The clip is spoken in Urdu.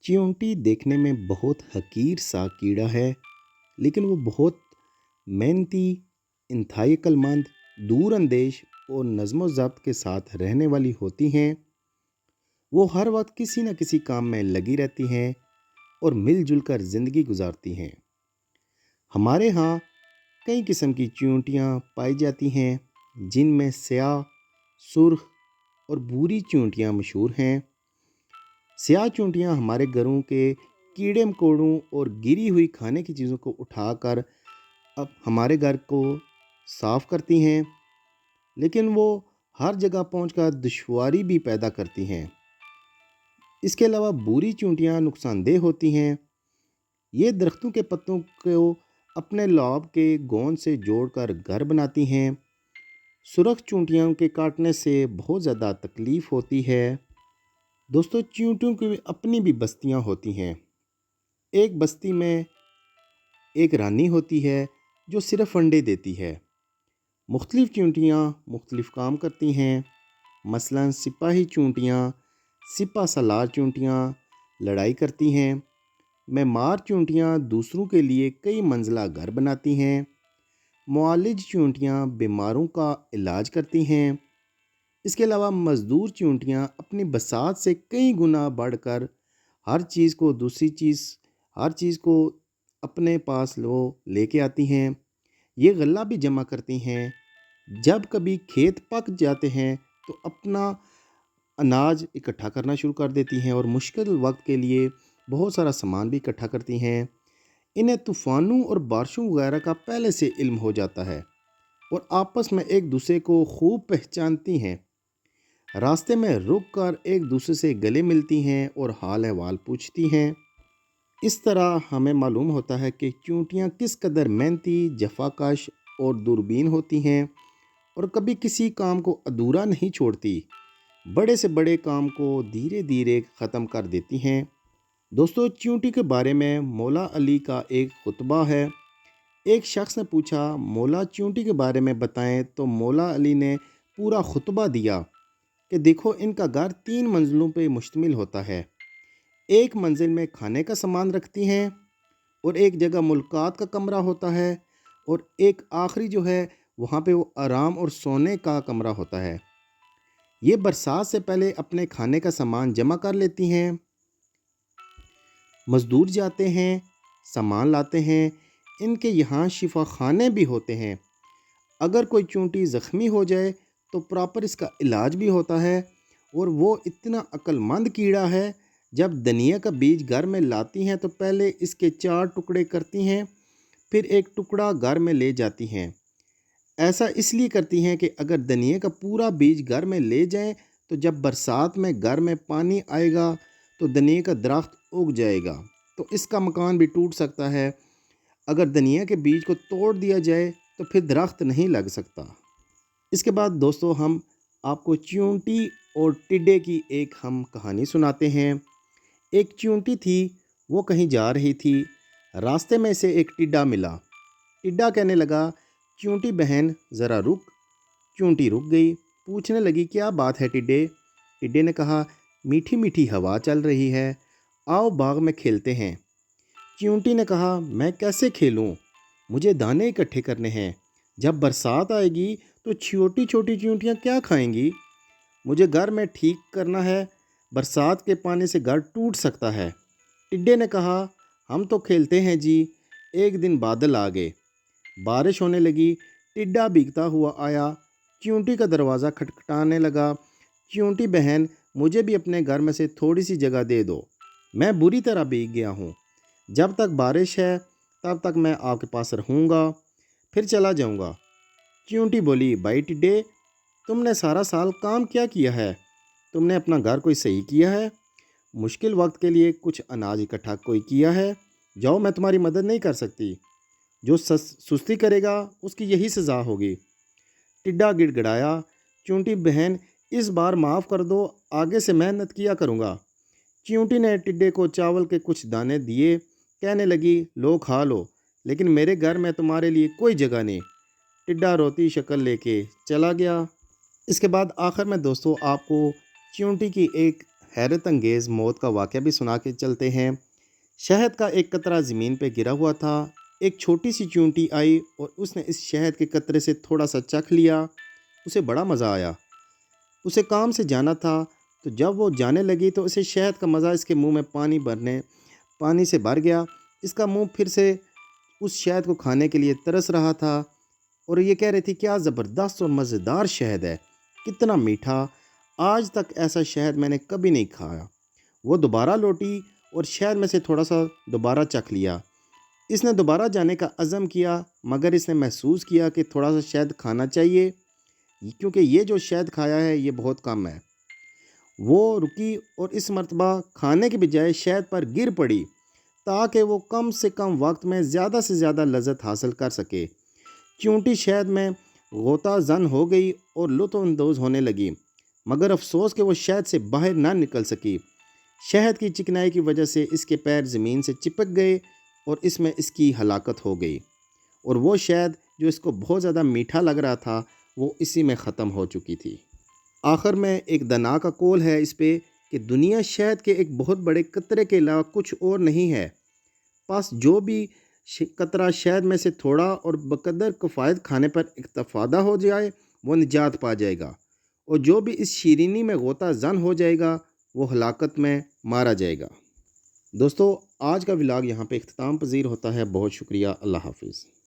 چیونٹی دیکھنے میں بہت حقیر سا کیڑا ہے، لیکن وہ بہت محنتی، انتہائی عقل مند، دور اندیش اور نظم و ضبط کے ساتھ رہنے والی ہوتی ہیں۔ وہ ہر وقت کسی نہ کسی کام میں لگی رہتی ہیں اور مل جل کر زندگی گزارتی ہیں۔ ہمارے ہاں کئی قسم کی چیونٹیاں پائی جاتی ہیں، جن میں سیاہ، سرخ اور بھوری چیونٹیاں مشہور ہیں۔ سیاہ چیونٹیاں ہمارے گھروں کے کیڑے مکوڑوں اور گری ہوئی کھانے کی چیزوں کو اٹھا کر اب ہمارے گھر کو صاف کرتی ہیں، لیکن وہ ہر جگہ پہنچ کر دشواری بھی پیدا کرتی ہیں۔ اس کے علاوہ بھوری چیونٹیاں نقصان دہ ہوتی ہیں۔ یہ درختوں کے پتوں کو اپنے لعاب کے گوند سے جوڑ کر گھر بناتی ہیں۔ سرخ چیونٹیوں کے کاٹنے سے بہت زیادہ تکلیف ہوتی ہے۔ دوستو، چیونٹیوں کی اپنی بھی بستیاں ہوتی ہیں۔ ایک بستی میں ایک رانی ہوتی ہے جو صرف انڈے دیتی ہے۔ مختلف چیونٹیاں مختلف کام کرتی ہیں، مثلا سپاہی چیونٹیاں سپہ سالار چیونٹیاں لڑائی کرتی ہیں۔ معمار چیونٹیاں دوسروں کے لیے کئی منزلہ گھر بناتی ہیں۔ معالج چیونٹیاں بیماروں کا علاج کرتی ہیں۔ اس کے علاوہ مزدور چیونٹیاں اپنی بساط سے کئی گنا بڑھ کر ہر چیز کو اپنے پاس لے کے آتی ہیں۔ یہ غلہ بھی جمع کرتی ہیں۔ جب کبھی کھیت پک جاتے ہیں تو اپنا اناج اکٹھا کرنا شروع کر دیتی ہیں اور مشکل وقت کے لیے بہت سارا سامان بھی اکٹھا کرتی ہیں۔ انہیں طوفانوں اور بارشوں وغیرہ کا پہلے سے علم ہو جاتا ہے اور آپس میں ایک دوسرے کو خوب پہچانتی ہیں۔ راستے میں رک کر ایک دوسرے سے گلے ملتی ہیں اور حال احوال پوچھتی ہیں۔ اس طرح ہمیں معلوم ہوتا ہے کہ چیونٹیاں کس قدر محنتی، جفاکش اور دوربین ہوتی ہیں اور کبھی کسی کام کو ادھورا نہیں چھوڑتی، بڑے سے بڑے کام کو دھیرے دھیرے ختم کر دیتی ہیں۔ دوستو، چیونٹی کے بارے میں مولا علی کا ایک خطبہ ہے۔ ایک شخص نے پوچھا، مولا چیونٹی کے بارے میں بتائیں، تو مولا علی نے پورا خطبہ دیا کہ دیکھو، ان کا گھر 3 منزلوں پہ مشتمل ہوتا ہے۔ ایک منزل میں کھانے کا سامان رکھتی ہیں اور ایک جگہ ملکات کا کمرہ ہوتا ہے اور ایک آخری جو ہے وہاں پہ وہ آرام اور سونے کا کمرہ ہوتا ہے۔ یہ برسات سے پہلے اپنے کھانے کا سامان جمع کر لیتی ہیں۔ مزدور جاتے ہیں، سامان لاتے ہیں۔ ان کے یہاں شفا خانے بھی ہوتے ہیں۔ اگر کوئی چیونٹی زخمی ہو جائے تو پراپر اس کا علاج بھی ہوتا ہے۔ اور وہ اتنا عقل مند کیڑا ہے، جب دھنیا کا بیج گھر میں لاتی ہیں تو پہلے اس کے 4 ٹکڑے کرتی ہیں، پھر ایک ٹکڑا گھر میں لے جاتی ہیں۔ ایسا اس لیے کرتی ہیں کہ اگر دھنیا کا پورا بیج گھر میں لے جائیں تو جب برسات میں گھر میں پانی آئے گا تو دھنیا کا درخت اگ جائے گا، تو اس کا مکان بھی ٹوٹ سکتا ہے۔ اگر دھنیا کے بیج کو توڑ دیا جائے تو پھر درخت نہیں لگ سکتا۔ اس کے بعد دوستو، ہم آپ کو چیونٹی اور ٹڈے کی ایک کہانی سناتے ہیں۔ ایک چیونٹی تھی، وہ کہیں جا رہی تھی۔ راستے میں سے ایک ٹڈا ملا۔ ٹڈا کہنے لگا، چیونٹی بہن ذرا رک۔ چیونٹی رک گئی، پوچھنے لگی، کیا بات ہے ٹڈے؟ ٹڈے نے کہا، میٹھی میٹھی ہوا چل رہی ہے، آؤ باغ میں کھیلتے ہیں۔ چیونٹی نے کہا، میں کیسے کھیلوں؟ مجھے دانے اکٹھے کرنے ہیں۔ جب برسات آئے گی تو چھوٹی چھوٹی چیونٹیاں کیا کھائیں گی؟ مجھے گھر میں ٹھیک کرنا ہے، برسات کے پانی سے گھر ٹوٹ سکتا ہے۔ ٹڈے نے کہا، ہم تو کھیلتے ہیں جی۔ ایک دن بادل آ گئے، بارش ہونے لگی۔ ٹڈا بھیگتا ہوا آیا، چیونٹی کا دروازہ کھٹکھٹانے لگا، چیونٹی بہن، مجھے بھی اپنے گھر میں سے تھوڑی سی جگہ دے دو، میں بری طرح بھیگ گیا ہوں۔ جب تک بارش ہے تب تک میں آپ کے پاس رہوں گا، پھر چلا جاؤں گا۔ چیونٹی بولی، بھائی ٹڈے، تم نے سارا سال کام کیا ہے؟ تم نے اپنا گھر کوئی صحیح کیا ہے؟ مشکل وقت کے لیے کچھ اناج اکٹھا کوئی کیا ہے؟ جاؤ، میں تمہاری مدد نہیں کر سکتی۔ جو سستی کرے گا اس کی یہی سزا ہوگی۔ ٹڈا گڑ گڑایا، چیونٹی بہن، اس بار معاف کر دو، آگے سے محنت کیا کروں گا۔ چیونٹی نے ٹڈے کو چاول کے کچھ دانے دیے، کہنے لگی، لو کھا لو، لیکن میرے گھر میں تمہارے لیے کوئی جگہ نہیں۔ ٹڈا روتی شکل لے کے چلا گیا۔ اس کے بعد آخر میں دوستو آپ کو چیونٹی کی ایک حیرت انگیز موت کا واقعہ بھی سنا کے چلتے ہیں۔ شہد کا ایک قطرہ زمین پہ گرا ہوا تھا۔ ایک چھوٹی سی چونٹی آئی اور اس نے اس شہد کے قطرے سے تھوڑا سا چکھ لیا۔ اسے بڑا مزہ آیا۔ اسے کام سے جانا تھا، تو جب وہ جانے لگی تو اسے شہد کا مزہ اس کے منہ میں پانی سے بھر گیا۔ اس کا منہ پھر سے اس شہد کو کھانے کے لیے ترس رہا تھا اور یہ کہہ رہی تھی کیا زبردست اور مزیدار شہد ہے، کتنا میٹھا، آج تک ایسا شہد میں نے کبھی نہیں کھایا۔ وہ دوبارہ لوٹی اور شہد میں سے تھوڑا سا دوبارہ چکھ لیا۔ اس نے دوبارہ جانے کا عزم کیا، مگر اس نے محسوس کیا کہ تھوڑا سا شہد کھانا چاہیے، کیونکہ یہ جو شہد کھایا ہے یہ بہت کم ہے۔ وہ رکی اور اس مرتبہ کھانے کے بجائے شہد پر گر پڑی تاکہ وہ کم سے کم وقت میں زیادہ سے زیادہ لذت حاصل کر سکے۔ چونٹی شہد میں غوطہ زن ہو گئی اور لطف اندوز ہونے لگی، مگر افسوس کہ وہ شہد سے باہر نہ نکل سکی۔ شہد کی چکنائی کی وجہ سے اس کے پیر زمین سے چپک گئے اور اس میں اس کی ہلاکت ہو گئی، اور وہ شہد جو اس کو بہت زیادہ میٹھا لگ رہا تھا وہ اسی میں ختم ہو چکی تھی۔ آخر میں ایک دنا کا قول ہے اس پہ کہ دنیا شہد کے ایک بہت بڑے قطرے کے علاوہ کچھ اور نہیں ہے، پس جو بھی قطرہ شہد میں سے تھوڑا اور بقدر کفایت کھانے پر اکتفادہ ہو جائے وہ نجات پا جائے گا، اور جو بھی اس شیرینی میں غوطہ زن ہو جائے گا وہ ہلاکت میں مارا جائے گا۔ دوستو، آج کا ولاگ یہاں پہ اختتام پذیر ہوتا ہے۔ بہت شکریہ۔ اللہ حافظ۔